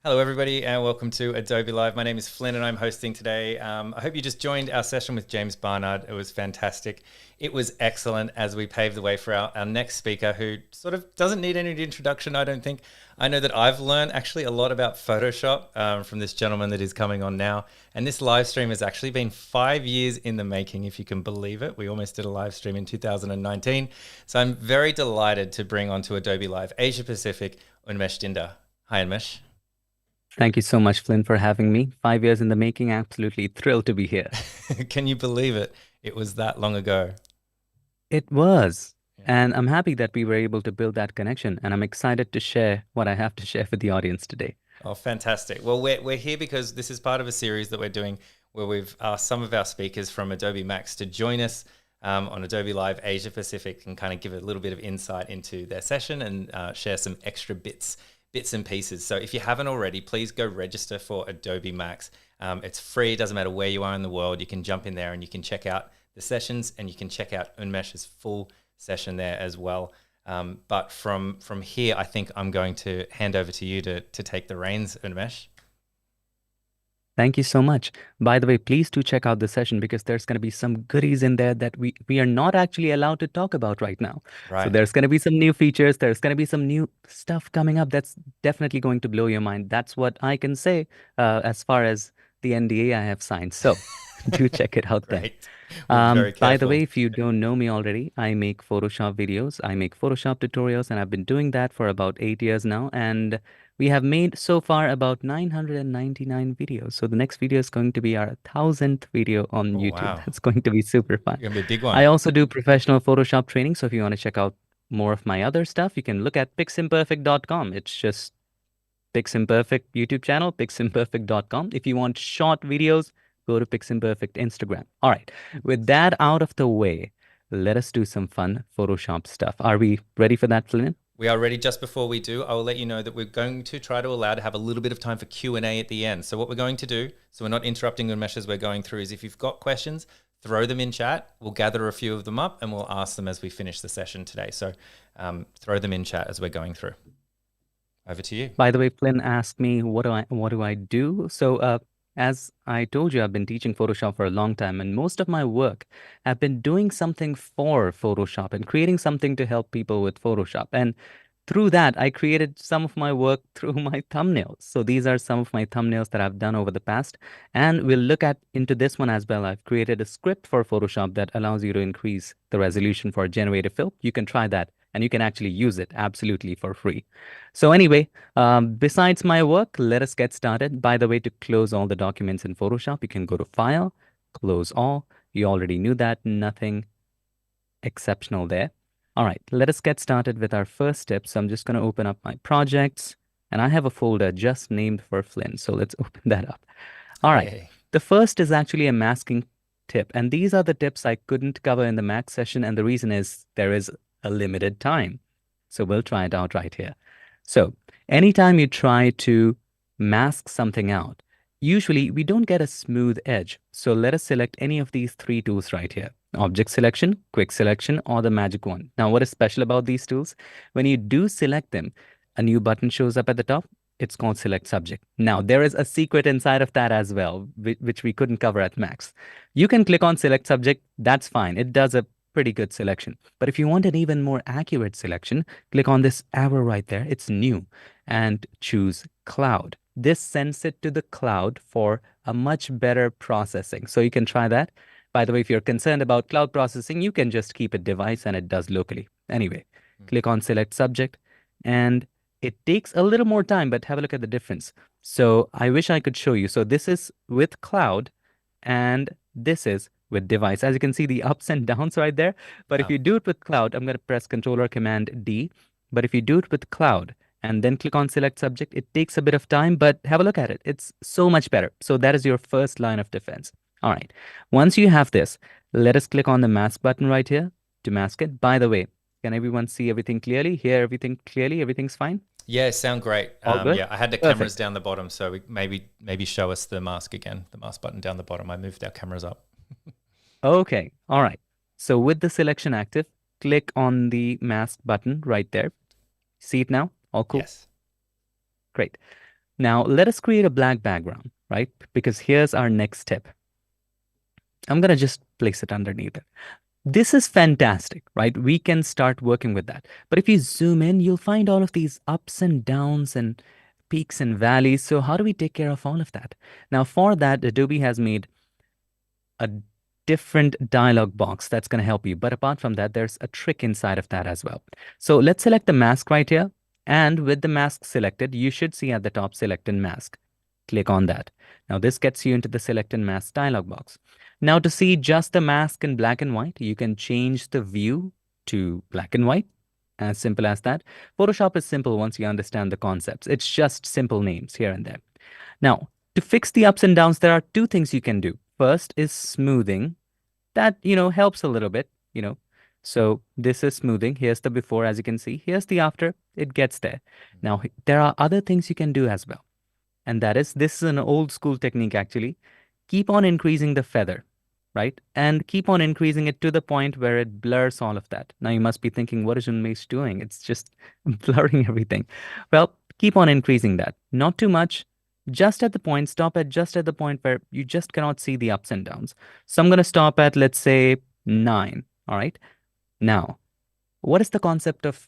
Hello, everybody, and welcome to Adobe Live. My name is Flynn, and I'm hosting today. I hope you just joined our session with James Barnard. It was fantastic. It was excellent as we paved the way for our next speaker, who sort of doesn't need any introduction, I don't think. I know that I've learned actually a lot about Photoshop from this gentleman that is coming on now. And this live stream has actually been 5 years in the making, if you can believe it. We almost did a live stream in 2019. So I'm very delighted to bring onto Adobe Live Asia Pacific, Unmesh Dinda. Hi, Unmesh. Thank you so much, Flynn, for having me. 5 years in the making. Absolutely thrilled to be here. Can you believe it? It was that long ago. It was. Yeah. And I'm happy that we were able to build that connection. And I'm excited to share what I have to share with the audience today. Oh, fantastic. Well, we're here because this is part of a series that we're doing where we've asked some of our speakers from Adobe MAX to join us on Adobe Live Asia Pacific and kind of give a little bit of insight into their session and share some extra bits and pieces. So if you haven't already, please go register for Adobe MAX. It's free. It doesn't matter where you are in the world. You can jump in there and you can check out the sessions and you can check out Unmesh's full session there as well. But from here, I think I'm going to hand over to you to take the reins, Unmesh. Thank you so much. By the way, please do check out the session because there's going to be some goodies in there that we are not actually allowed to talk about right now. So Right. there's going to be some new features. There's going to be some new stuff coming up that's definitely going to blow your mind. That's what I can say as far as the NDA I have signed. So do check it out there. Great. We're very By the way, careful. if you don't know me already, I make Photoshop videos. I make Photoshop tutorials, and I've been doing that for about 8 years now. And we have made so far about 999 videos. So the next video is going to be our 1000th video on Oh, YouTube. wow. That's going to be super fun. You're going to be a big I one. also do professional Photoshop training. So if you want to check out more of my other stuff, you can look at piximperfect.com. It's just Piximperfect YouTube channel, piximperfect.com. If you want short videos, go to Piximperfect Instagram. All right, with that out of the way, let us do some fun Photoshop stuff. Are we ready for that, Flynn? We are ready. Just before we do, I will let you know that we're going to try to allow to have a little bit of time for Q&A at the end. So what we're going to do, so we're not interrupting Unmesh as we're going through, is if you've got questions, throw them in chat. We'll gather a few of them up and we'll ask them as we finish the session today. So throw them in chat as we're going through. Over to you. By the way, Flynn asked me what do I do? So as I told you, I've been teaching Photoshop for a long time, and most of my work I've been doing something for Photoshop and creating something to help people with Photoshop. And through that, I created some of my work through my thumbnails. So these are some of my thumbnails that I've done over the past. And we'll look at into this one as well. I've created a script for Photoshop that allows you to increase the resolution for Generator Fill. You can try that and you can actually use it absolutely for free. So anyway, besides my work, let us get started. By the way, to close all the documents in Photoshop, you can go to File, Close All. You already knew that, nothing exceptional there. All right, let us get started with our first step. So I'm just going to open up my projects, and I have a folder just named for Flynn. So let's open that up. All right, Hey. the first is actually a masking tip, and these are the tips I couldn't cover in the Max session, and the reason is there is a limited time. So we'll try it out right here. So anytime you try to mask something out, usually we don't get a smooth edge. So let us select any of these three tools right here. Object selection, quick selection, or the magic one. Now, what is special about these tools? When you do select them, a new button shows up at the top. It's called select subject. Now, there is a secret inside of that as well, which we couldn't cover at Max. You can click on select subject. That's fine. It does a pretty good selection. But if you want an even more accurate selection, click on this arrow right there. It's new and choose cloud. This sends it to the cloud for a much better processing. So you can try that. By the way, if you're concerned about cloud processing, you can just keep it device and it does locally. Anyway, click on select subject and it takes a little more time, but have a look at the difference. So I wish I could show you. So this is with cloud and this is with device. As you can see, the ups and downs right there. But if Yeah. you do it with cloud, I'm going to press Control or Command D. But if you do it with cloud and then click on select subject, it takes a bit of time, but have a look at it. It's so much better. So that is your first line of defense. All right. Once you have this, let us click on the mask button right here to mask it. By the way, can everyone see everything clearly? Hear everything clearly? Everything's fine? Yeah, sound great. All good? Yeah, I had the cameras Perfect. down the bottom, so maybe show us the mask again, the mask button down the bottom. I moved our cameras up. Okay. All right. So with the selection active, click on the mask button right there. See it now? All cool. Yes. Great. Now let us create a black background, right? Because here's our next tip. I'm going to just place it underneath it. This is fantastic, right? We can start working with that. But if you zoom in, you'll find all of these ups and downs and peaks and valleys. So how do we take care of all of that? Now, for that, Adobe has made a different dialog box that's going to help you. But apart from that, there's a trick inside of that as well. So let's select the mask right here. And with the mask selected, you should see at the top, select and mask. Click on that. Now this gets you into the select and mask dialog box. Now to see just the mask in black and white, you can change the view to black and white. As simple as that. Photoshop is simple once you understand the concepts. It's just simple names here and there. Now, to fix the ups and downs, there are two things you can do. First is smoothing. That, helps a little bit. So this is smoothing. Here's the before, as you can see. Here's the after. It gets there. Now, there are other things you can do as well. And that is, this is an old school technique actually. Keep on increasing the feather, right? And keep on increasing it to the point where it blurs all of that. Now you must be thinking, what is Unmesh doing? It's just blurring everything. Well, keep on increasing that. Not too much. Just at the point, stop at just at the point where you just cannot see the ups and downs. So I'm going to stop at, let's say, 9. All right. Now, what is the concept of,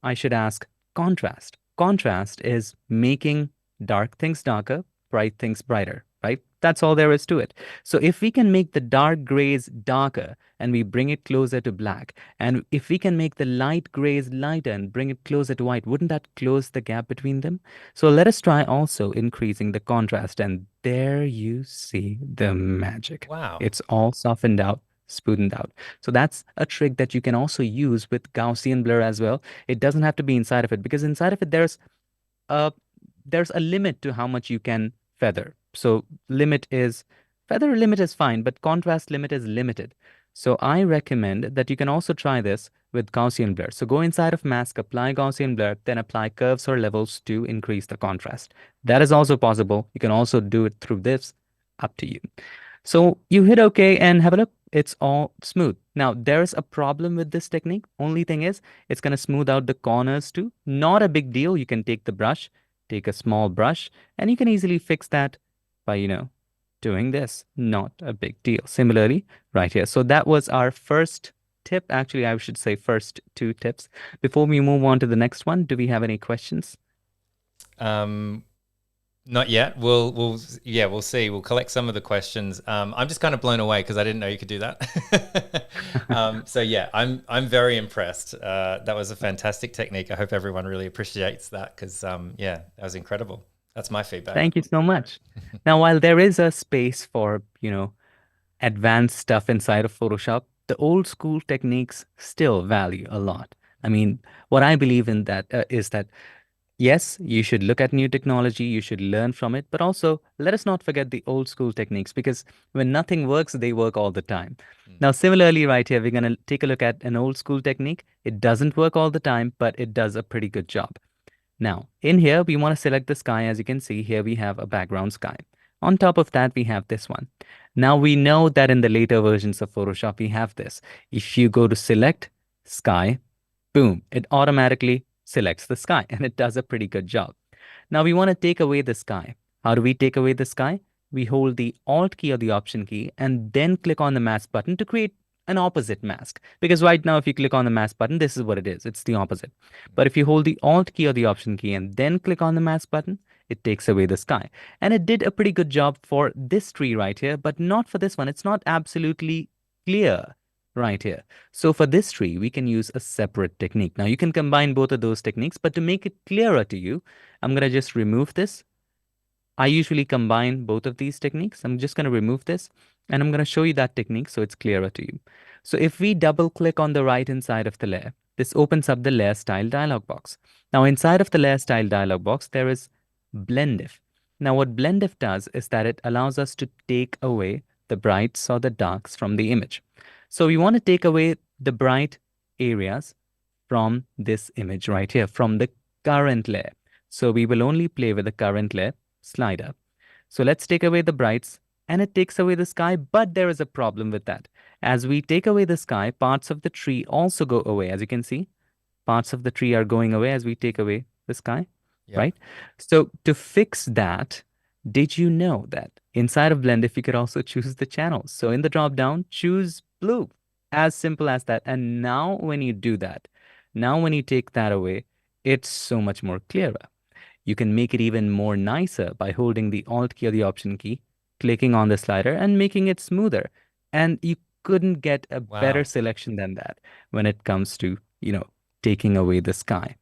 I should ask, contrast? Contrast is making dark things darker, bright things brighter, right? That's all there is to it. So if we can make the dark grays darker and we bring it closer to black, and if we can make the light grays lighter and bring it closer to white, wouldn't that close the gap between them? So let us try also increasing the contrast, and there you see the magic. Wow. It's all softened out, smoothened out. So that's a trick that you can also use with Gaussian blur as well. It doesn't have to be inside of it, because inside of it a there's a limit to how much you can feather. So feather limit is fine, but contrast limit is limited. So I recommend that you can also try this with Gaussian blur. So go inside of mask, apply Gaussian blur, then apply curves or levels to increase the contrast. That is also possible. You can also do it through this, up to you. So you hit OK and have a look. It's all smooth. Now, there's a problem with this technique. Only thing is, it's going to smooth out the corners too. Not a big deal. You can take the brush, take a small brush, and you can easily fix that by, doing this. Not a big deal. Similarly, right here. So that was our first tip. Actually, I should say first 2 tips. Before we move on to the next one, do we have any questions? Not yet. We'll see. We'll collect some of the questions. I'm just kind of blown away because I didn't know you could do that. So yeah, I'm very impressed. That was a fantastic technique. I hope everyone really appreciates that because yeah, that was incredible. That's my feedback. Thank you so much. Now, while there is a space for, advanced stuff inside of Photoshop, the old school techniques still value a lot. I mean, what I believe in that is that yes, you should look at new technology, you should learn from it, but also let us not forget the old school techniques, because when nothing works, they work all the time. Now, similarly, right here, we're going to take a look at an old school technique. It doesn't work all the time, but it does a pretty good job. Now, in here, we want to select the sky. As you can see here, we have a background sky. On top of that, we have this one. Now, we know that in the later versions of Photoshop, we have this. If you go to select sky, boom, it automatically selects the sky, and it does a pretty good job. Now we want to take away the sky. How do we take away the sky? We hold the Alt key or the Option key and then click on the mask button to create an opposite mask. Because right now, if you click on the mask button, this is what it is. It's the opposite. But if you hold the Alt key or the Option key and then click on the mask button, it takes away the sky. And it did a pretty good job for this tree right here, but not for this one. It's not absolutely clear right here. So for this tree, we can use a separate technique. Now you can combine both of those techniques, but to make it clearer to you, I'm going to just remove this. I usually combine both of these techniques. I'm just going to remove this and I'm going to show you that technique so it's clearer to you. So if we double click on the right hand side of the layer, this opens up the layer style dialog box. Now inside of the layer style dialog box, there is blend if. Now what blend if does is that it allows us to take away the brights or the darks from the image. So we want to take away the bright areas from this image right here, from the current layer. So we will only play with the current layer slider. So let's take away the brights, and it takes away the sky, but there is a problem with that. As we take away the sky, parts of the tree also go away. As you can see, parts of the tree are going away as we take away the sky. Yeah. right? So to fix that, did you know that inside of Blend, if you could also choose the channels? So in the drop down, choose blue. As simple as that. And now when you do that, now when you take that away, it's so much more clearer. You can make it even more nicer by holding the Alt key or the Option key, clicking on the slider and making it smoother. And you couldn't get a better Wow. selection than that when it comes to, taking away the sky.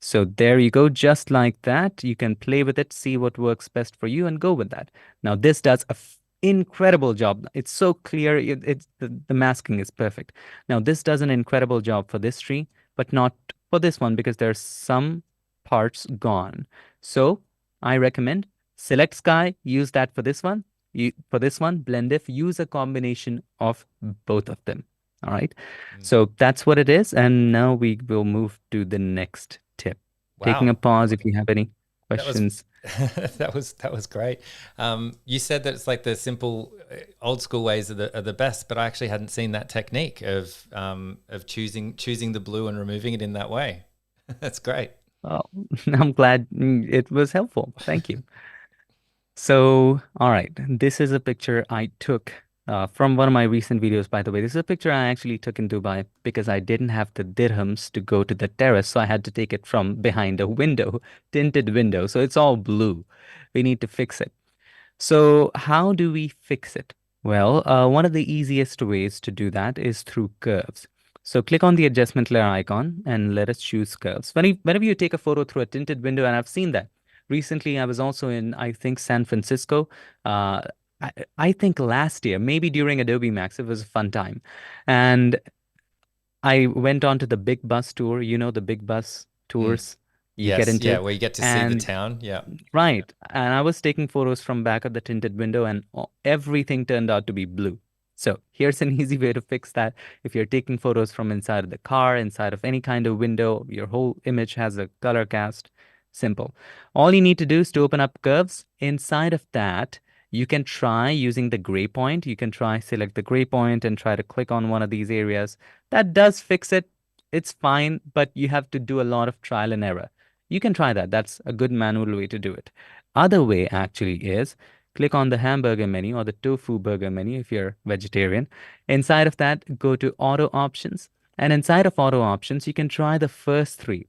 So there you go, just like that. You can play with it, see what works best for you, and go with that. Now, this does a incredible job. It's so clear. It's the masking is perfect. Now, this does an incredible job for this tree, but not for this one because there's some parts gone. So I recommend select sky, use that for this one. For this one, blend if, use a combination of both of them. All right. Mm. So that's what it is. And now we will move to the next tip. Taking a Wow. pause if you have any That was questions. that was great. You said that it's like the simple, old school ways are the best, but I actually hadn't seen that technique of choosing the blue and removing it in that way. That's great. Oh, I'm glad it was helpful. Thank you. So, all right, this is a picture I took from one of my recent videos, by the way. This is a picture I actually took in Dubai because I didn't have the dirhams to go to the terrace, so I had to take it from behind a window, tinted window. So it's all blue. We need to fix it. So how do we fix it? Well, one of the easiest ways to do that is through curves. So click on the adjustment layer icon and let us choose curves. Whenever you take a photo through a tinted window, and I've seen that. Recently, I was also in, I think, San Francisco. Uh, I think last year, maybe during Adobe MAX, it was a fun time. And I went on to the big bus tour, the big bus Mm. tours you get Yes, yeah, into. where you get to see the And town. Yeah. right. And I was taking photos from back of the tinted window, and everything turned out to be blue. So here's an easy way to fix that. If you're taking photos from inside of the car, inside of any kind of window, your whole image has a color cast. Simple. All you need to do is to open up curves. Inside of that, you can try using the gray point. You can try select the gray point and try to click on one of these areas. That does fix it. It's fine, but you have to do a lot of trial and error. You can try that. That's a good manual way to do it. Other way actually is click on the hamburger menu or the tofu burger menu if you're vegetarian. Inside of that, go to auto options. And inside of auto options, you can try the first three.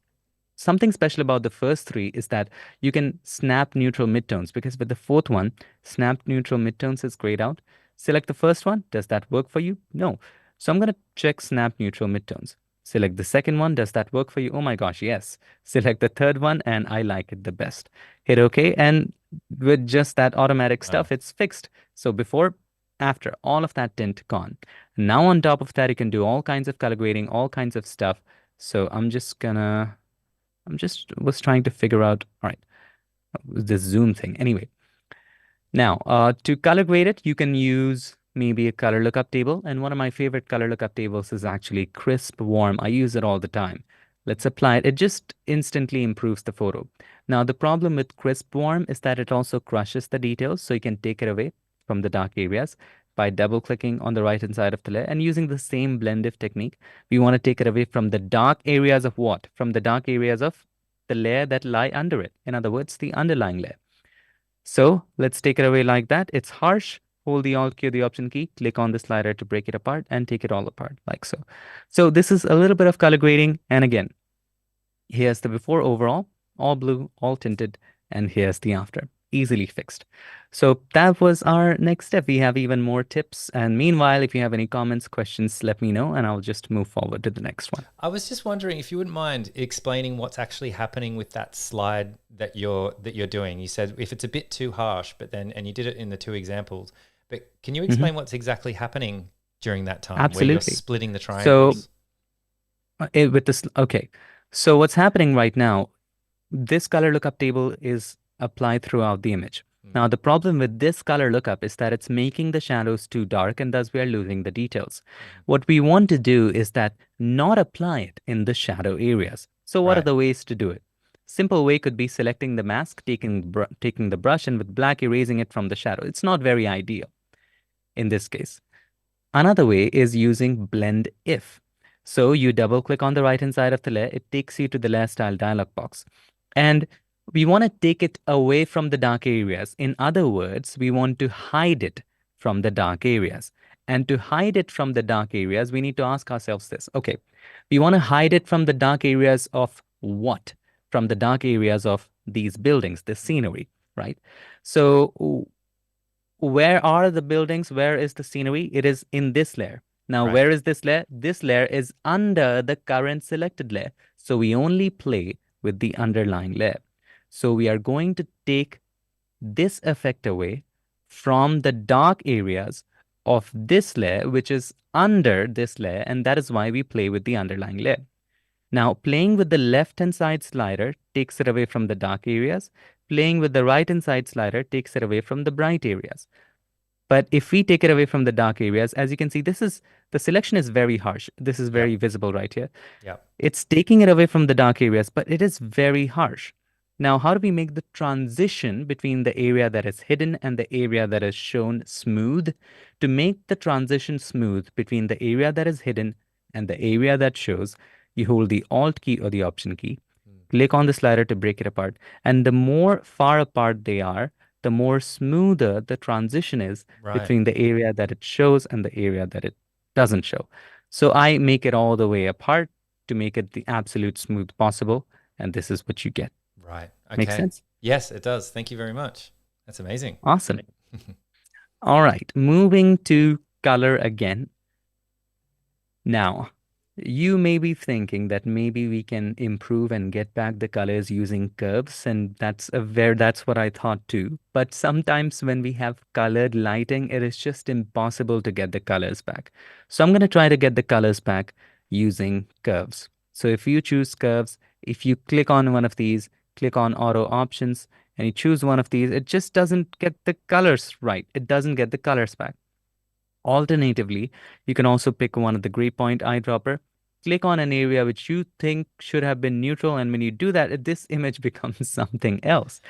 Something special about the first three is that you can snap neutral midtones because with the fourth one, snap neutral midtones is grayed out. Select the first one. Does that work for you? No. So I'm going to check snap neutral midtones. Select the second one. Does that work for you? Oh my gosh, yes. Select the third one, and I like it the best. Hit OK. And with just that automatic Wow. stuff, it's fixed. So before, after, all of that tint gone. Now on top of that, you can do all kinds of color grading, all kinds of stuff. So I'm just was trying to figure out, all right, this zoom thing. Anyway, now to color grade it, you can use maybe a color lookup table. And one of my favorite color lookup tables is actually crisp warm. I use it all the time. Let's apply it. It just instantly improves the photo. Now, the problem with crisp warm is that it also crushes the details. So you can take it away from the dark areas by double clicking on the right hand side of the layer and using the same blend if technique. We want to take it away from the dark areas of what? From the dark areas of the layer that lie under it. In other words, the underlying layer. So let's take it away like that. It's harsh. Hold the Alt key or the Option key, click on the slider to break it apart and take it all apart like so. So this is a little bit of color grading. And again, here's the before overall, all blue, all tinted, and here's the after, easily fixed. So that was our next step. We have even more tips. And meanwhile, if you have any comments, questions, let me know, and I'll just move forward to the next one. I was just wondering if you wouldn't mind explaining what's actually happening with that slide that you're doing. You said if it's a bit too harsh, but then and you did it in the two examples. But can you explain what's exactly happening during that time where you're Absolutely. splitting the So triangles? with this, okay. So what's happening right now, this color lookup table is applied throughout the image. Mm. Now, the problem with this color lookup is that it's making the shadows too dark and thus we are losing the details. What we want to do is that not apply it in the shadow areas. So what are Right. the ways to do it? Simple way could be selecting the mask, taking the brush and with black erasing it from the shadow. It's not very ideal in this case. Another way is using blend if. So you double click on the right hand side of the layer, it takes you to the layer style dialog box. And we want to take it away from the dark areas. In other words, we want to hide it from the dark areas. And to hide it from the dark areas, we need to ask ourselves this. Okay, we want to hide it from the dark areas of what? From the dark areas of these buildings, the scenery, right? So where are the buildings? Where is the scenery? It is in this layer. Now, Right. where is this layer? This layer is under the current selected layer. So we only play with the underlying layer. So we are going to take this effect away from the dark areas of this layer, which is under this layer, and that is why we play with the underlying layer. Now, playing with the left-hand side slider takes it away from the dark areas. Playing with the right-hand side slider takes it away from the bright areas. But if we take it away from the dark areas, as you can see, the selection is very harsh. This is very Yep. visible right here. Yep. It's taking it away from the dark areas, but it is very harsh. Now, how do we make the transition between the area that is hidden and the area that is shown smooth? To make the transition smooth between the area that is hidden and the area that shows, you hold the Alt key or the Option key, click on the slider to break it apart. And the more far apart they are, the more smoother the transition is Right. between the area that it shows and the area that it doesn't show. So I make it all the way apart to make it the absolute smooth possible. And this is what you get. Right. Make Okay. sense? Yes, it does. Thank you very much. That's amazing. Awesome. All right. Moving to color again. Now, you may be thinking that maybe we can improve and get back the colors using curves, and that's what I thought too. But sometimes when we have colored lighting, it is just impossible to get the colors back. So I'm going to try to get the colors back using curves. So if you choose curves, if you click on one of these, click on auto options, and you choose one of these, it just doesn't get the colors right. It doesn't get the colors back. Alternatively, you can also pick one of the gray point eyedropper, click on an area which you think should have been neutral, and when you do that, this image becomes something else.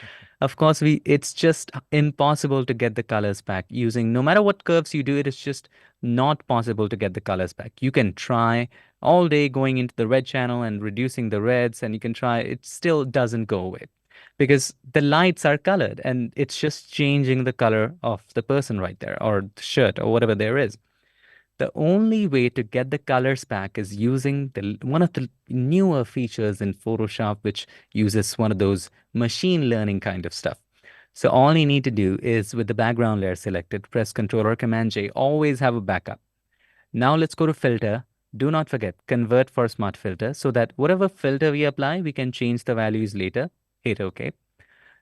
Of course, it's just impossible to get the colors back using no matter what curves you do, it is just not possible to get the colors back. You can try all day going into the red channel and reducing the reds, and you can try, it still doesn't go away because the lights are colored and it's just changing the color of the person right there or the shirt or whatever there is. The only way to get the colors back is using one of the newer features in Photoshop, which uses one of those machine learning kind of stuff. So all you need to do is with the background layer selected, press Ctrl or Command J, always have a backup. Now let's go to filter. Do not forget, convert for smart filter so that whatever filter we apply, we can change the values later. Hit OK.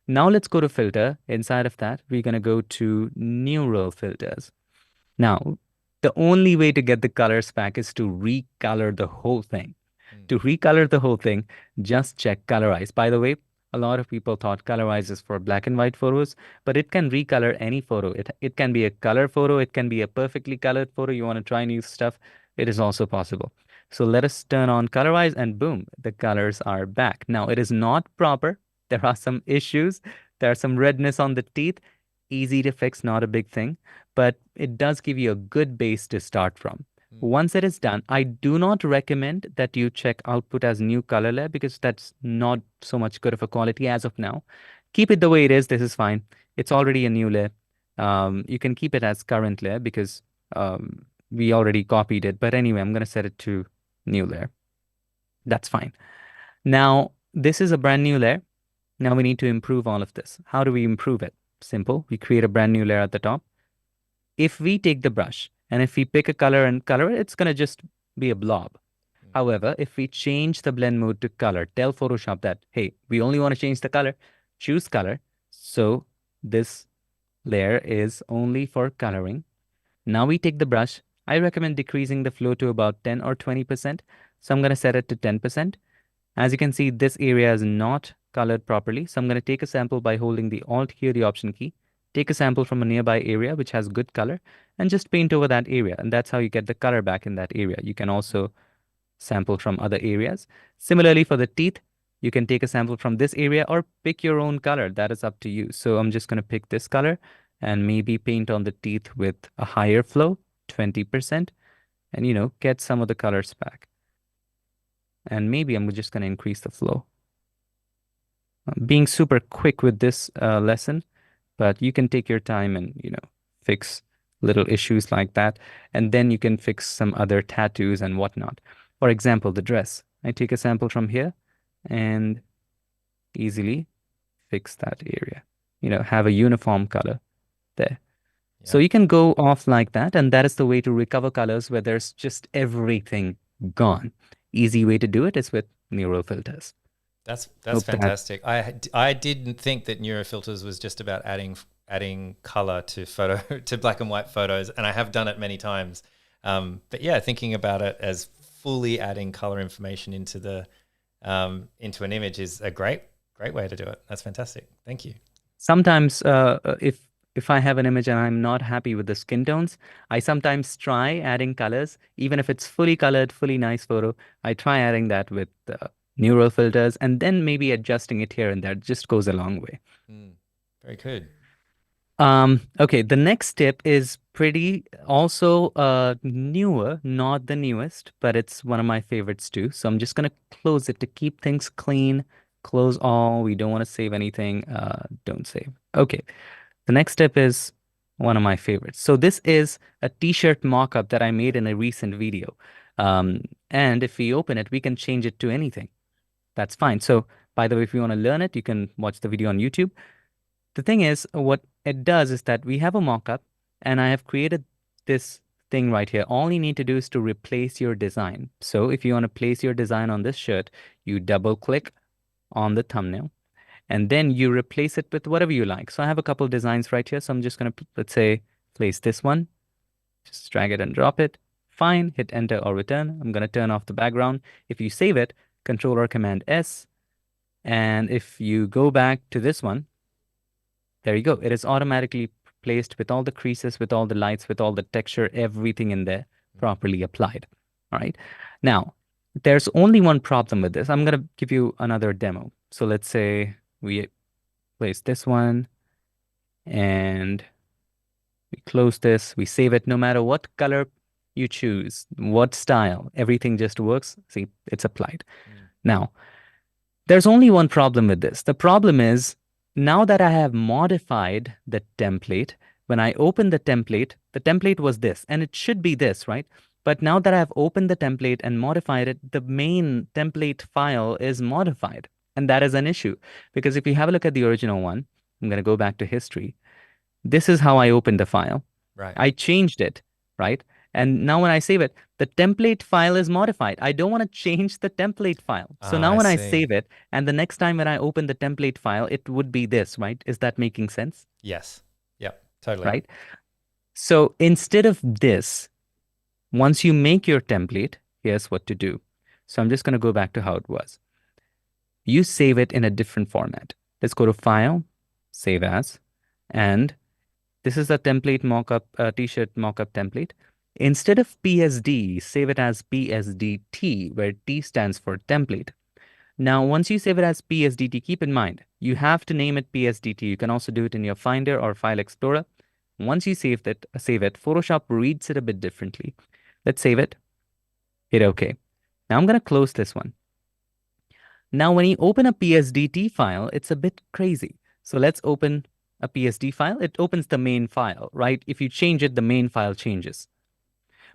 Now let's go to filter. Inside of that, we're going to go to neural filters. Now, the only way to get the colors back is to recolor the whole thing. To recolor the whole thing, just check colorize. By the way, a lot of people thought colorize is for black and white photos, but it can recolor any photo. It can be a color photo. It can be a perfectly colored photo. You want to try new stuff. It is also possible. So let us turn on colorize and boom, the colors are back. Now it is not proper. There are some issues. There are some redness on the teeth. Easy to fix, not a big thing, but it does give you a good base to start from. Once it is done, I do not recommend that you check output as new color layer because that's not so much good of a quality as of now. Keep it the way it is. This is fine. It's already a new layer. You can keep it as current layer because we already copied it. But anyway, I'm going to set it to new layer. That's fine. Now, this is a brand new layer. Now we need to improve all of this. How do we improve it? Simple. We create a brand new layer at the top. If we take the brush and if we pick a color and color it, it's going to just be a blob. However, if we change the blend mode to color, tell Photoshop that, hey, we only want to change the color, choose color. So this layer is only for coloring. Now we take the brush. I recommend decreasing the flow to about 10 or 20%. So I'm going to set it to 10%. As you can see, this area is not colored properly. So I'm going to take a sample by holding the Alt key or the Option key. Take a sample from a nearby area which has good color and just paint over that area. And that's how you get the color back in that area. You can also sample from other areas. Similarly, for the teeth, you can take a sample from this area or pick your own color. That is up to you. So I'm just going to pick this color and maybe paint on the teeth with a higher flow, 20%, and get some of the colors back. And maybe I'm just going to increase the flow. being super quick with this lesson, but you can take your time and, fix little issues like that. And then you can fix some other tattoos and whatnot. For example, the dress. I take a sample from here and easily fix that area. Have a uniform color there. So Yeah. you can go off like that, and that is the way to recover colors where there's just everything gone. Easy way to do it is with neural filters. That's Hope that fantastic. I didn't think that neurofilters was just about adding color to photo to black and white photos, and I have done it many times. But yeah, thinking about it as fully adding color information into an image is a great way to do it. That's fantastic. Thank you. sometimes if I have an image and I'm not happy with the skin tones, I sometimes try adding colors, even if it's fully colored, fully nice photo. I try adding that with neural filters and then maybe adjusting it here and there. It just goes a long way. Mm, very good. Okay, the next tip is pretty also newer, not the newest, but it's one of my favorites too. So I'm just gonna close it to keep things clean. Close all. We don't want to save anything. Don't save. Okay. The next step is one of my favorites. So this is a t-shirt mock-up that I made in a recent video. And if we open it, we can change it to anything. That's fine. So by the way, if you want to learn it, you can watch the video on YouTube. The thing is, what it does is that we have a mock-up and I have created this thing right here. All you need to do is to replace your design. So if you want to place your design on this shirt, you double click on the thumbnail and then you replace it with whatever you like. So I have a couple designs right here. So I'm just going to, let's say, place this one, just drag it and drop it. Fine, hit enter or return. I'm going to turn off the background. If you save it, Control or Command S. And if you go back to this one, there you go. It is automatically placed with all the creases, with all the lights, with all the texture, everything in there properly applied. All right. Now, there's only one problem with this. I'm going to give you another demo. So let's say we place this one and we close this, we save it no matter what color you choose, what style, everything just works. See, it's applied. Now, there's only one problem with this. The problem is now that I have modified the template, when I open the template was this, and it should be this, right? But now that I've opened the template and modified it, the main template file is modified. And that is an issue because if you have a look at the original one, I'm going to go back to history. This is how I opened the file. Right. I changed it, right? And now when I save it, the template file is modified. I don't want to change the template file. So now I when I see. save it, and the next time when I open the template file, it would be this, right? Is that making sense? Yes. Yep. Totally. Right? So instead of this, once you make your template, here's what to do. So I'm just going to go back to how it was. You save it in a different format. Let's go to File, Save As, and this is a template mockup, t-shirt mockup template. Instead of PSD, save it as PSDT, where T stands for template. Now, once you save it as PSDT, keep in mind, you have to name it PSDT. You can also do it in your Finder or File Explorer. Once you save it, Photoshop reads it a bit differently. Let's save it, hit OK. Now I'm going to close this one. Now, when you open a PSDT file, it's a bit crazy. So let's open a PSD file. It opens the main file, right? If you change it, the main file changes.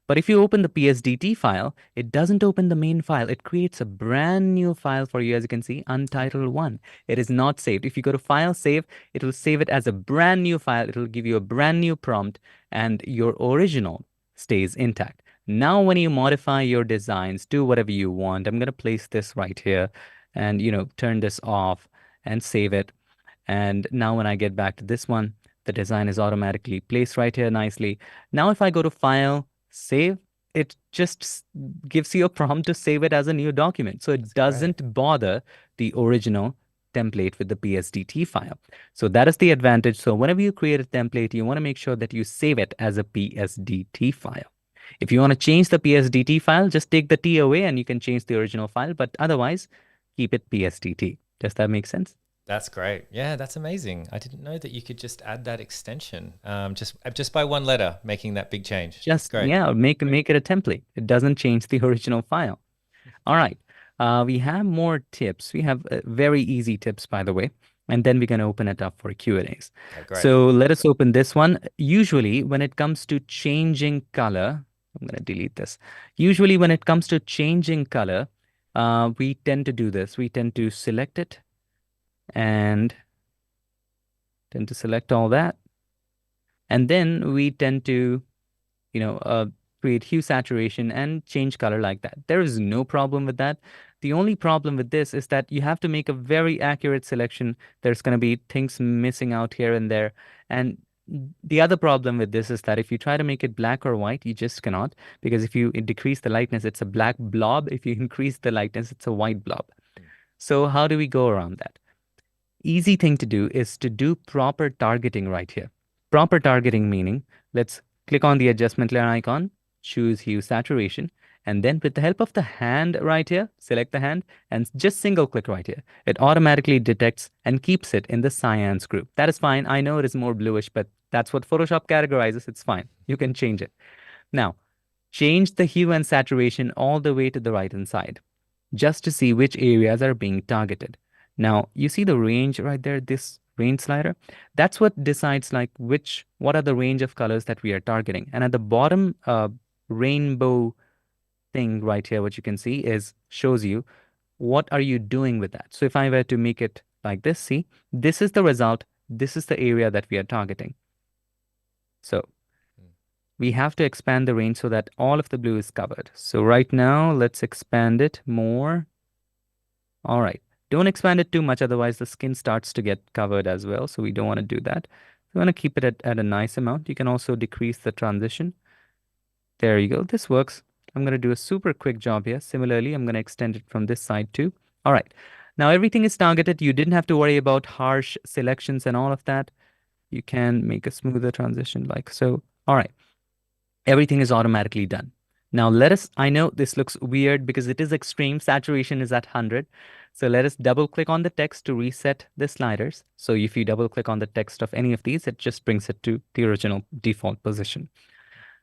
But if you open the PSDT file, it doesn't open the main file. It creates a brand new file for you, as you can see, untitled one. It is not saved. If you go to File, Save, it will save it as a brand new file. It will give you a brand new prompt, and your original stays intact. Now, when you modify your designs, do whatever you want. I'm going to place this right here and, turn this off and save it. And now when I get back to this one, the design is automatically placed right here nicely. Now, if I go to File, Save, it just gives you a prompt to save it as a new document. So it doesn't bother the original template with the PSDT file. So that is the advantage. So whenever you create a template, you want to make sure that you save it as a PSDT file. If you want to change the PSDT file, just take the T away and you can change the original file. But otherwise, keep it PSDT. Does that make sense? That's great. Yeah, that's amazing. I didn't know that you could just add that extension, just by one letter, making that big change. Just great. Yeah, make it a template. It doesn't change the original file. All right. We have more tips. We have very easy tips, by the way, and then we can open it up for Q&As. Okay, great. So let us open this one. Usually, when it comes to changing color, I'm going to delete this. Usually, when it comes to changing color, we tend to do this. We tend to select it and tend to select all that. And then we tend to, you know, create hue saturation and change color like that. There is no problem with that. The only problem with this is that you have to make a very accurate selection. There's going to be things missing out here and there. And the other problem with this is that if you try to make it black or white, you just cannot, because if you decrease the lightness, it's a black blob. If you increase the lightness, it's a white blob. So how do we go around that? Easy thing to do is to do proper targeting right here. Proper targeting meaning, let's click on the adjustment layer icon, choose hue saturation, and then with the help of the hand right here, select the hand and just single click right here. It automatically detects and keeps it in the cyans group. That is fine. I know it is more bluish, but that's what Photoshop categorizes. It's fine. You can change it. Now, change the hue and saturation all the way to the right-hand side, just to see which areas are being targeted. Now, you see the range right there, this range slider? That's what decides like what are the range of colors that we are targeting. And at the bottom rainbow thing right here, what you can see is shows you what are you doing with that. So if I were to make it like this, see, this is the result. This is the area that we are targeting. So we have to expand the range so that all of the blue is covered. So right now, let's expand it more. All right. Don't expand it too much, otherwise the skin starts to get covered as well. So we don't want to do that. We want to keep it at a nice amount. You can also decrease the transition. There you go. This works. I'm going to do a super quick job here. Similarly, I'm going to extend it from this side too. All right. Now everything is targeted. You didn't have to worry about harsh selections and all of that. You can make a smoother transition like so. All right. Everything is automatically done. Now I know this looks weird because it is extreme. Saturation is at 100. So let us double click on the text to reset the sliders. So if you double click on the text of any of these, it just brings it to the original default position.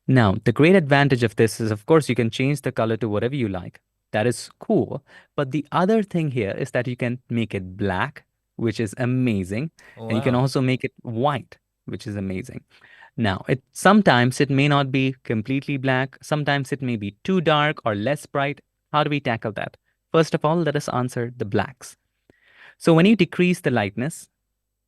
Now, the great advantage of this is, of course, you can change the color to whatever you like. That is cool. But the other thing here is that you can make it black, which is amazing. Oh, and you can wow. also make it white, which is amazing. Now, sometimes it may not be completely black. Sometimes it may be too dark or less bright. How do we tackle that? First of all, let us answer the blacks. So when you decrease the lightness,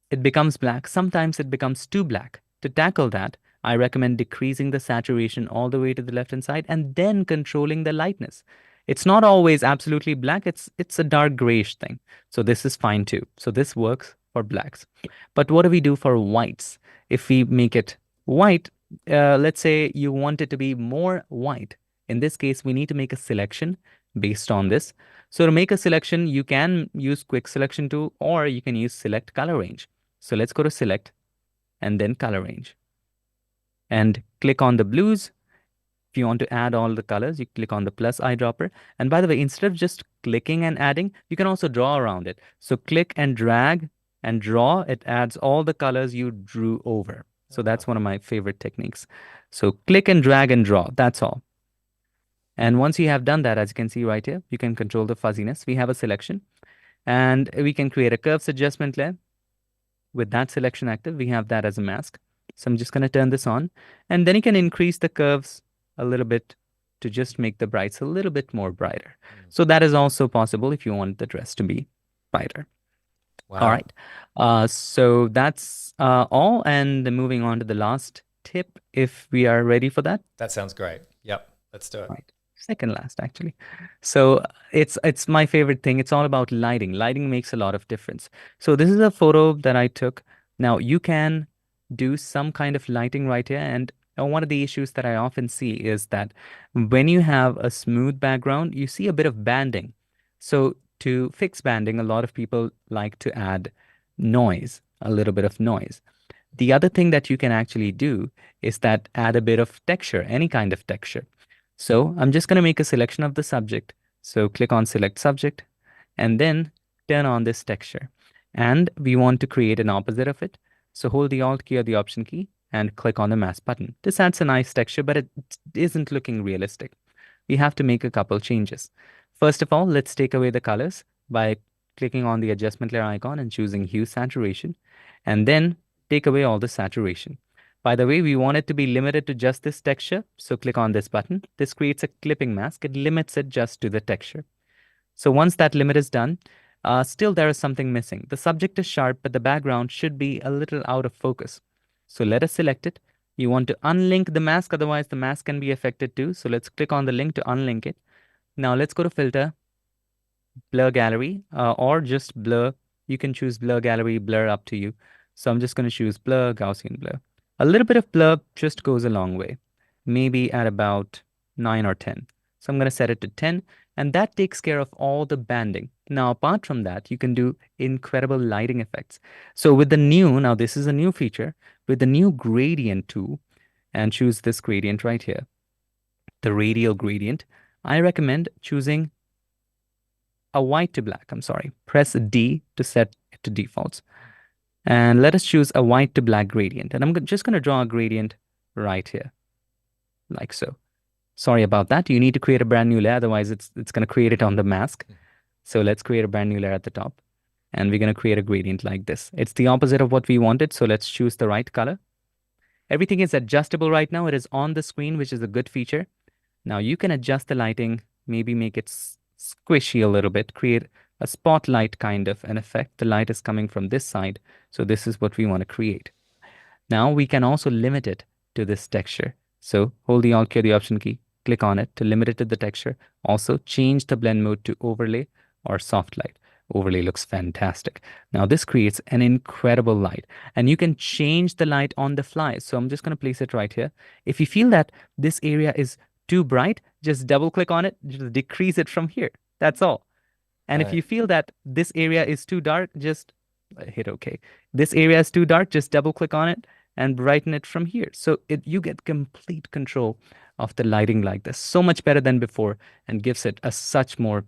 it becomes black. Sometimes it becomes too black. To tackle that, I recommend decreasing the saturation all the way to the left-hand side and then controlling the lightness. It's not always absolutely black. It's a dark grayish thing. So this is fine too. So this works for blacks. But what do we do for whites? If we make it white, let's say you want it to be more white. In this case, we need to make a selection based on this. So to make a selection, you can use quick selection tool or you can use select color range. So let's go to select and then color range and click on the blues. If you want to add all the colors, you click on the plus eyedropper. And by the way, instead of just clicking and adding, you can also draw around it. So click and drag and draw. It adds all the colors you drew over. So that's one of my favorite techniques. So click and drag and draw. That's all. And once you have done that, as you can see right here, you can control the fuzziness. We have a selection and we can create a curves adjustment layer. With that selection active, we have that as a mask. So I'm just going to turn this on and then you can increase the curves a little bit to just make the brights a little bit more brighter. So that is also possible if you want the dress to be brighter. Wow. All right. So that's all. And moving on to the last tip, if we are ready for that. That sounds great. Yep. Let's do it. Right. Second last, actually. So it's my favorite thing. It's all about lighting. Lighting makes a lot of difference. So this is a photo that I took. Now you can do some kind of lighting right here. And one of the issues that I often see is that when you have a smooth background, you see a bit of banding. So to fix banding, a lot of people like to add noise, a little bit of noise. The other thing that you can actually do is that add a bit of texture, any kind of texture. So I'm just going to make a selection of the subject. So click on select subject and then turn on this texture. And we want to create an opposite of it. So hold the Alt key or the Option key and click on the mask button. This adds a nice texture, but it isn't looking realistic. We have to make a couple changes. First of all, let's take away the colors by clicking on the adjustment layer icon and choosing Hue Saturation, and then take away all the saturation. By the way, we want it to be limited to just this texture, so click on this button. This creates a clipping mask. It limits it just to the texture. So once that limit is done, still there is something missing. The subject is sharp, but the background should be a little out of focus. So let us select it. You want to unlink the mask, otherwise the mask can be affected too. So let's click on the link to unlink it. Now let's go to Filter, Blur Gallery, or just Blur. You can choose Blur Gallery, Blur, up to you. So I'm just going to choose Blur, Gaussian Blur. A little bit of blur just goes a long way, maybe at about 9 or 10. So I'm going to set it to 10, and that takes care of all the banding. Now, apart from that, you can do incredible lighting effects. So with the new, now this is a new feature, with the new gradient tool, and choose this gradient right here, the radial gradient, I recommend choosing a white to black. I'm sorry. Press D to set it to defaults. And let us choose a white to black gradient. And I'm just going to draw a gradient right here, like so. Sorry about that. You need to create a brand new layer. Otherwise, it's going to create it on the mask. So let's create a brand new layer at the top. And we're going to create a gradient like this. It's the opposite of what we wanted. So let's choose the right color. Everything is adjustable right now. It is on the screen, which is a good feature. Now you can adjust the lighting, maybe make it squishy a little bit, create a spotlight kind of an effect. The light is coming from this side. So this is what we want to create. Now we can also limit it to this texture. So hold the Alt key or the Option key, click on it to limit it to the texture. Also change the blend mode to overlay or soft light. Overlay looks fantastic. Now this creates an incredible light, and you can change the light on the fly. So I'm just going to place it right here. If you feel that this area is too bright, just double click on it, just decrease it from here. That's all. And if you feel that this area is too dark, just hit OK. This area is too dark, just double click on it and brighten it from here. So you get complete control of the lighting like this. So much better than before, and gives it a such more,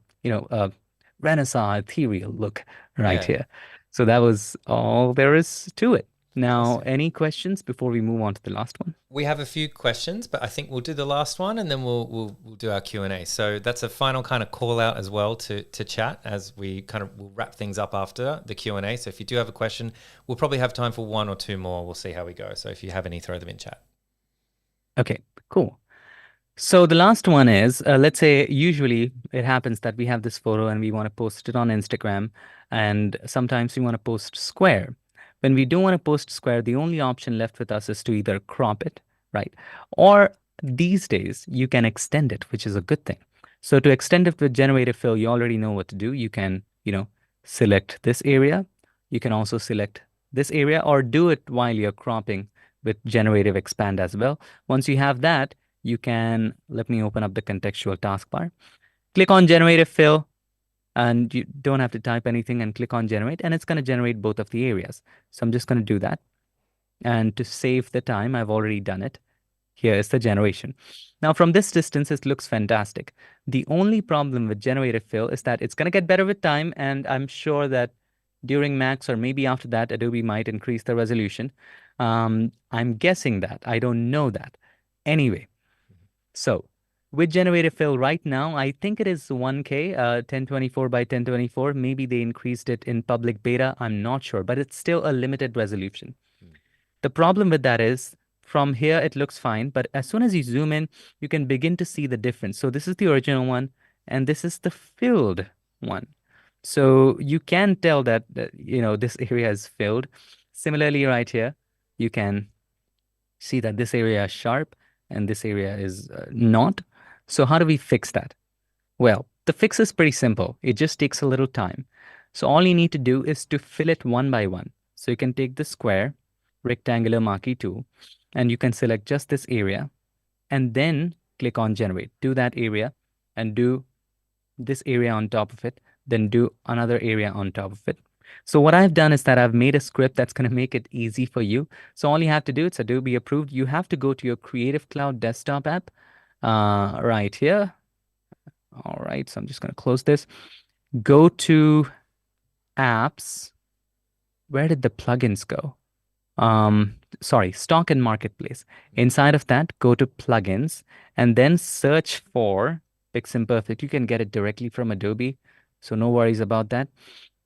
Renaissance ethereal look right here. So that was all there is to it. Now, any questions before we move on to the last one? We have a few questions, but I think we'll do the last one, and then we'll do our Q&A. So that's a final kind of call out as well to chat, as we we'll wrap things up after the Q&A. So if you do have a question, we'll probably have time for one or two more. We'll see how we go. So if you have any, throw them in chat. Okay, cool. So the last one is, let's say usually it happens that we have this photo and we want to post it on Instagram, and sometimes we want to post square. When we don't want to post square, the only option left with us is to either crop it, right? Or these days you can extend it, which is a good thing. So to extend it with generative fill, you already know what to do. You can, select this area. You can also select this area, or do it while you're cropping with generative expand as well. Once you have that, you can, let me open up the contextual taskbar. Click on generative fill, and you don't have to type anything, and click on generate, and it's going to generate both of the areas. So I'm just going to do that. And to save the time, I've already done it. Here is the generation. Now from this distance, it looks fantastic. The only problem with generative fill is that it's going to get better with time, and I'm sure that during Max or maybe after that, Adobe might increase the resolution. I'm guessing that. I don't know that. Anyway, so with generative fill right now, I think it is 1K, 1024 by 1024. Maybe they increased it in public beta. I'm not sure, but it's still a limited resolution. The problem with that is from here, it looks fine. But as soon as you zoom in, you can begin to see the difference. So this is the original one, and this is the filled one. So you can tell that, this area is filled. Similarly, right here, you can see that this area is sharp and this area is not. So how do we fix that? Well, the fix is pretty simple. It just takes a little time. So all you need to do is to fill it one by one. So you can take the square rectangular marquee tool, and you can select just this area, and then click on generate. Do that area and do this area on top of it, then do another area on top of it. So what I've done is that I've made a script that's going to make it easy for you. So all you have to do, it's Adobe approved. You have to go to your Creative Cloud desktop app right here. All right, so I'm just going to close this. Go to apps. Where did the plugins go? Sorry, stock and marketplace. Inside of that, go to plugins and then search for Piximperfect. You can get it directly from Adobe, so no worries about that.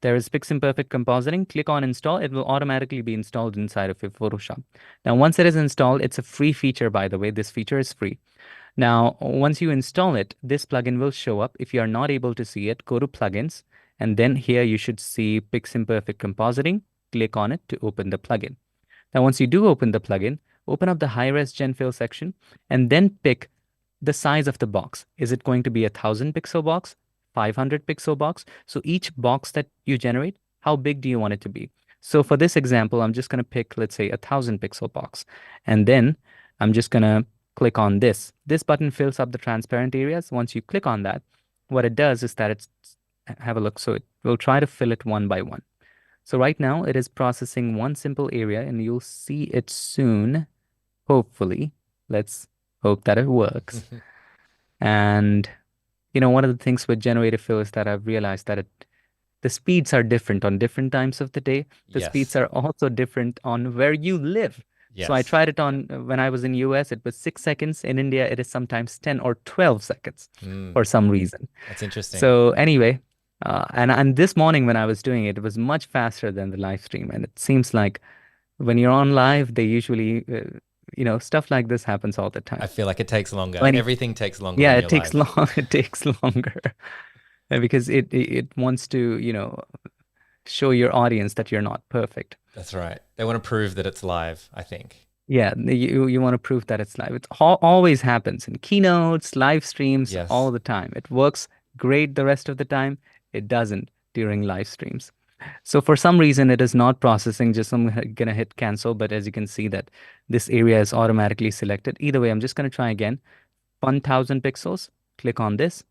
There is Piximperfect compositing. Click on install. It will automatically be installed inside of your Photoshop. Now, once it is installed, it's a free feature, by the way. This feature is free. Now, once you install it, this plugin will show up. If you are not able to see it, go to plugins, and then here you should see Piximperfect compositing. Click on it to open the plugin. Now, once you do open the plugin, open up the high-res Gen Fill section, and then pick the size of the box. Is it going to be a 1,000 pixel box, 500 pixel box? So each box that you generate, how big do you want it to be? So for this example, I'm just going to pick, let's say, a 1,000 pixel box. And then I'm just going to click on this. This button fills up the transparent areas. Once you click on that, what it does is that have a look. So it will try to fill it one by one. So right now it is processing one simple area, and you'll see it soon, hopefully. Let's hope that it works. And one of the things with generative fill is that I've realized that the speeds are different on different times of the day. The speeds are also different on where you live. So I tried it on when I was in US, it was 6 seconds. In India, it is sometimes 10 or 12 seconds for some reason. That's interesting. So anyway, and this morning when I was doing it, it was much faster than the live stream. And it seems like when you're on live, they usually, stuff like this happens all the time. I feel like it takes longer. Everything takes longer. Yeah, it takes long. It takes longer because it wants to, show your audience that you're not perfect. That's right. They want to prove that it's live, I think. Yeah, you want to prove that it's live. It always happens in keynotes, live streams, all the time. It works great the rest of the time. It doesn't during live streams. So for some reason, it is not processing. Just I'm going to hit cancel. But as you can see that this area is automatically selected. Either way, I'm just going to try again. 1,000 pixels. Click on this.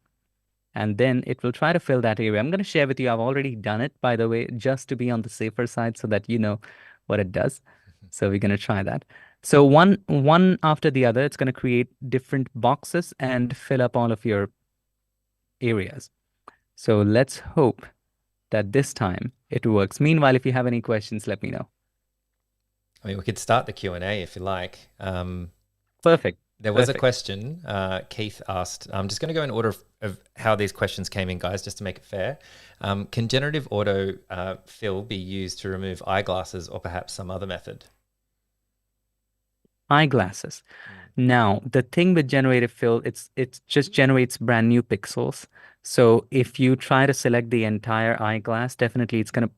And then it will try to fill that area. I'm going to share with you. I've already done it, by the way, just to be on the safer side so that you know what it does. So we're going to try that. So one after the other, it's going to create different boxes and fill up all of your areas. So let's hope that this time it works. Meanwhile, if you have any questions, let me know. I mean, we could start the Q&A if you like. Perfect. There was a question. Keith asked, I'm just going to go in order of how these questions came in, guys, just to make it fair. Can generative auto fill be used to remove eyeglasses or perhaps some other method? Eyeglasses. Now, the thing with generative fill, it just generates brand new pixels. So if you try to select the entire eyeglass, definitely it's going to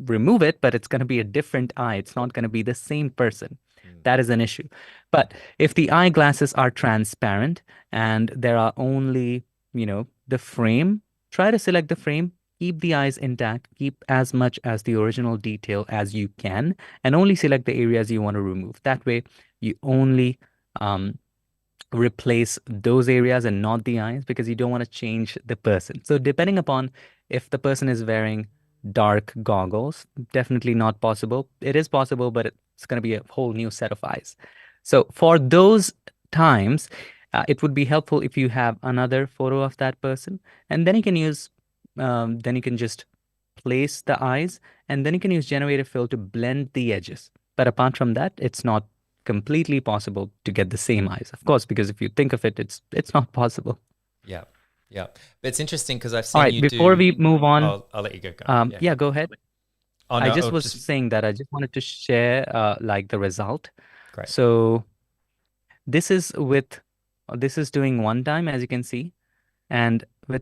remove it, but it's going to be a different eye. It's not going to be the same person. That is an issue. But if the eyeglasses are transparent and there are only, the frame, try to select the frame, keep the eyes intact, keep as much as the original detail as you can, and only select the areas you want to remove. That way, you only replace those areas and not the eyes, because you don't want to change the person. So depending upon if the person is wearing dark goggles, definitely not possible. It is possible, but it's going to be a whole new set of eyes. So for those times, it would be helpful if you have another photo of that person, and then you can use, then you can just place the eyes, and then you can use generative fill to blend the edges. But apart from that, it's not completely possible to get the same eyes, of course, because if you think of it, it's not possible. Yeah. Yeah. But it's interesting because I've seen All right, before we move on, I'll let you go. yeah, go ahead. Oh, no, I just was saying that I just wanted to share like the result. Great. So this is doing one time, as you can see, and with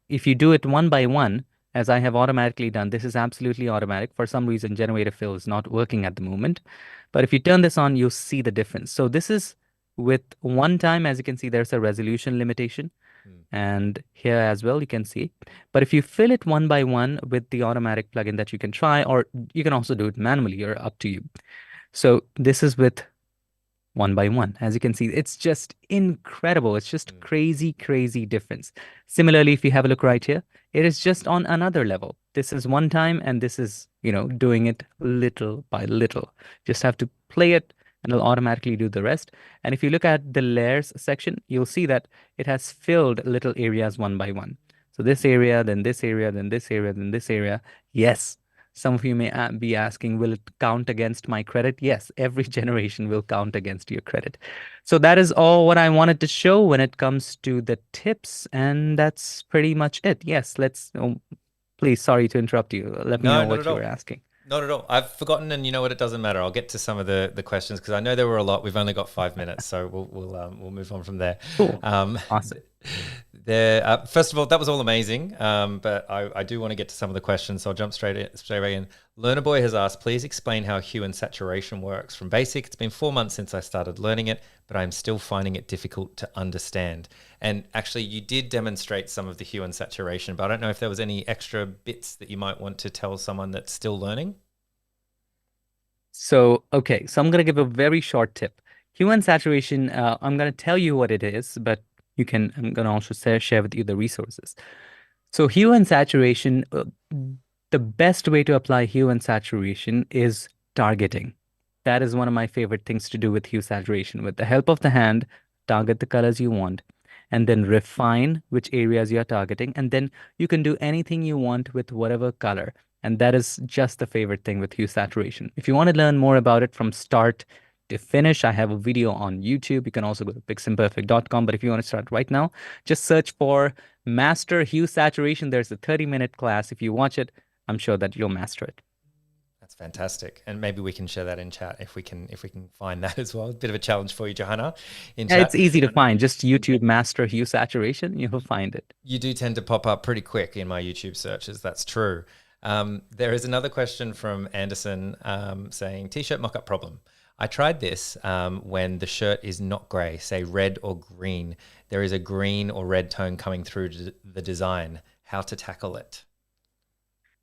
if you do it one by one, as I have automatically done, this is absolutely automatic. For some reason, generative fill is not working at the moment, but if you turn this on, you'll see the difference. So this is with one time, as you can see, there's a resolution limitation. And here as well, you can see. But if you fill it one by one with the automatic plugin that you can try, or you can also do it manually, or up to you. So this is with one by one. As you can see, it's just incredible. It's just crazy, crazy difference. Similarly, if you have a look right here, it is just on another level. This is one time, and this is, doing it little by little. Just have to play it, and it'll automatically do the rest. And if you look at the layers section, you'll see that it has filled little areas one by one. So this area, then this area, then this area, then this area. Yes. Some of you may be asking, will it count against my credit? Yes, every generation will count against your credit. So that is all what I wanted to show when it comes to the tips, and that's pretty much it. Yes, let's, oh, please, sorry to interrupt you. Let me No, know not what at you were all. asking. Not at all. I've forgotten, and you know what? It doesn't matter. I'll get to some of the questions because I know there were a lot. We've only got 5 minutes, so we'll move on from there. Cool. Um, Awesome. first of all, that was all amazing. But I do want to get to some of the questions, so I'll jump straight away in. Learner Boy has asked, please explain how hue and saturation works from basic. It's been 4 months since I started learning it, but I'm still finding it difficult to understand. And actually, you did demonstrate some of the hue and saturation, but I don't know if there was any extra bits that you might want to tell someone that's still learning. So, okay, so I'm going to give a very short tip. Hue and saturation, I'm going to tell you what it is, but I'm going to also share with you the resources. So, hue and saturation, the best way to apply hue and saturation is targeting. That is one of my favorite things to do with hue saturation. With the help of the hand, target the colors you want, and then refine which areas you're targeting. And then you can do anything you want with whatever color. And that is just the favorite thing with hue saturation. If you want to learn more about it from start to finish, I have a video on YouTube. You can also go to piximperfect.com. But if you want to start right now, just search for Master Hue Saturation. There's a 30-minute class. If you watch it, I'm sure that you'll master it. That's fantastic, and maybe we can share that in chat if we can find that as well. A bit of a challenge for you, Johanna, in Yeah, chat. it's easy to find. Just YouTube Master Hue Saturation. You'll find it. You do tend to pop up pretty quick in my YouTube searches. That's true. There is another question from Anderson saying, T-shirt mock-up problem. I tried this when the shirt is not grey, say red or green. There is a green or red tone coming through the design. How to tackle it?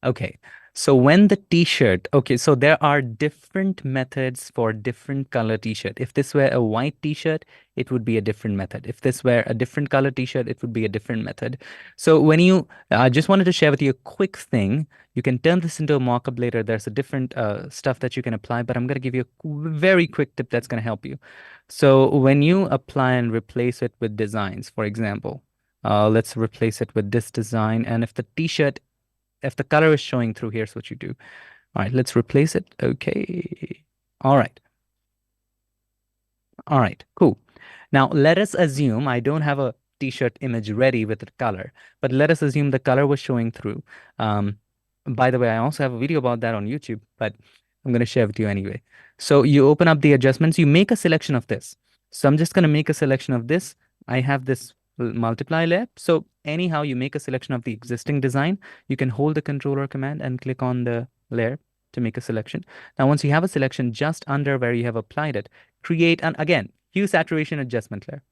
Okay. So when the t-shirt, okay, so there are different methods for different color t-shirt. If this were a white t-shirt, it would be a different method. If this were a different color t-shirt, it would be a different method. So when I just wanted to share with you a quick thing. You can turn this into a mockup later. There's a different stuff that you can apply, but I'm going to give you a very quick tip that's going to help you. So when you apply and replace it with designs, for example, let's replace it with this design. And if the color is showing through, here's what you do. All right, let's replace it. Okay. All right. All right, cool. Now let us assume I don't have a t-shirt image ready with the color, but let us assume the color was showing through. By the way, I also have a video about that on YouTube, but I'm going to share with you anyway. So you open up the adjustments, you make a selection of this. So I'm just going to make a selection of this. I have this multiply layer. So anyhow, you make a selection of the existing design. You can hold the controller command and click on the layer to make a selection. Now, once you have a selection just under where you have applied it, create an, again, hue saturation adjustment layer,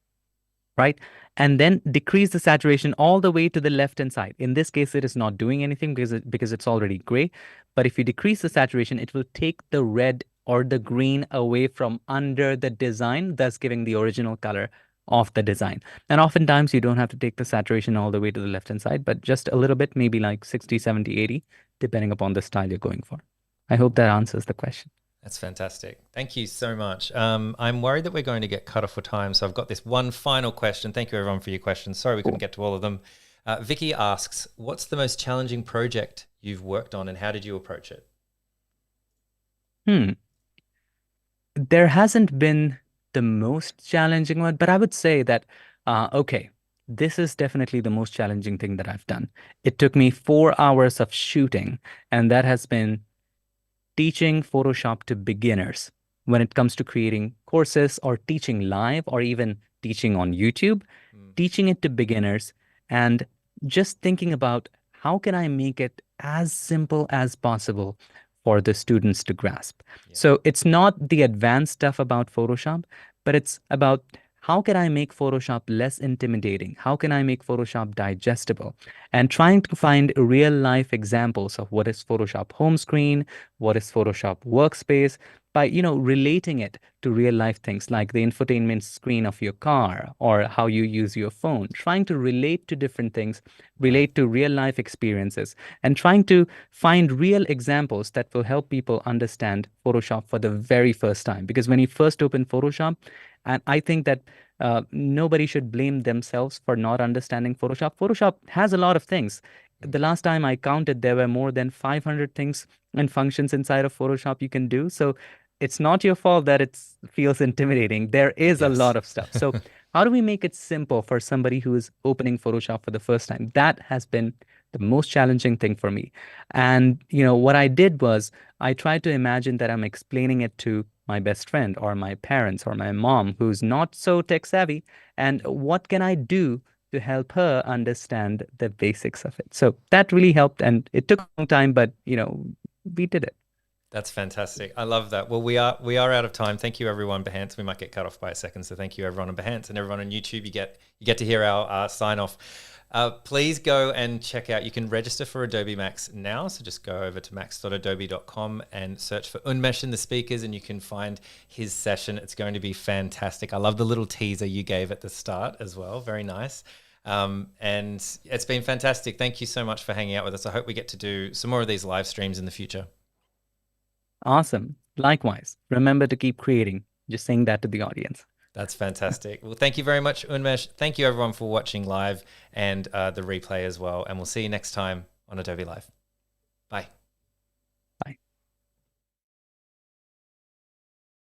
right? And then decrease the saturation all the way to the left-hand side. In this case, it is not doing anything because it's already gray. But if you decrease the saturation, it will take the red or the green away from under the design, thus giving the original color of the design. And oftentimes you don't have to take the saturation all the way to the left-hand side, but just a little bit, maybe like 60, 70, 80, depending upon the style you're going for. I hope that answers the question. That's fantastic. Thank you so much. I'm worried that we're going to get cut off for time, so I've got this one final question. Thank you, everyone, for your questions. Sorry we couldn't get to all of them. Vicky asks, what's the most challenging project you've worked on and how did you approach it? There hasn't been the most challenging one, but I would say that, okay, this is definitely the most challenging thing that I've done. It took me 4 hours of shooting, and that has been teaching Photoshop to beginners when it comes to creating courses or teaching live or even teaching on YouTube, teaching it to beginners and just thinking about how can I make it as simple as possible for the students to grasp. Yeah. So it's not the advanced stuff about Photoshop, but it's about how can I make Photoshop less intimidating? How can I make Photoshop digestible? And trying to find real life examples of what is Photoshop home screen, what is Photoshop workspace, by, relating it to real life things like the infotainment screen of your car or how you use your phone, trying to relate to different things, relate to real life experiences, and trying to find real examples that will help people understand Photoshop for the very first time. Because when you first open Photoshop, and I think that nobody should blame themselves for not understanding Photoshop. Photoshop has a lot of things. The last time I counted, there were more than 500 things and functions inside of Photoshop you can do. So it's not your fault that it feels intimidating. There is a Yes. lot of stuff. So how do we make it simple for somebody who is opening Photoshop for the first time? That has been the most challenging thing for me. And what I did was I tried to imagine that I'm explaining it to my best friend or my parents or my mom who's not so tech savvy. And what can I do to help her understand the basics of it? So that really helped. And it took a long time, but we did it. That's fantastic. I love that. Well, we are out of time. Thank you, everyone. Behance. We might get cut off by a second, so thank you, everyone on Behance and everyone on YouTube. You get to hear our sign off. Please go and check out. You can register for Adobe Max now, so just go over to max.adobe.com and search for Unmesh in the speakers, and you can find his session. It's going to be fantastic. I love the little teaser you gave at the start as well. Very nice. And it's been fantastic. Thank you so much for hanging out with us. I hope we get to do some more of these live streams in the future. Awesome. Likewise, remember to keep creating. Just saying that to the audience. That's fantastic. Well, thank you very much, Unmesh. Thank you, everyone, for watching live and the replay as well. And we'll see you next time on Adobe Live. Bye.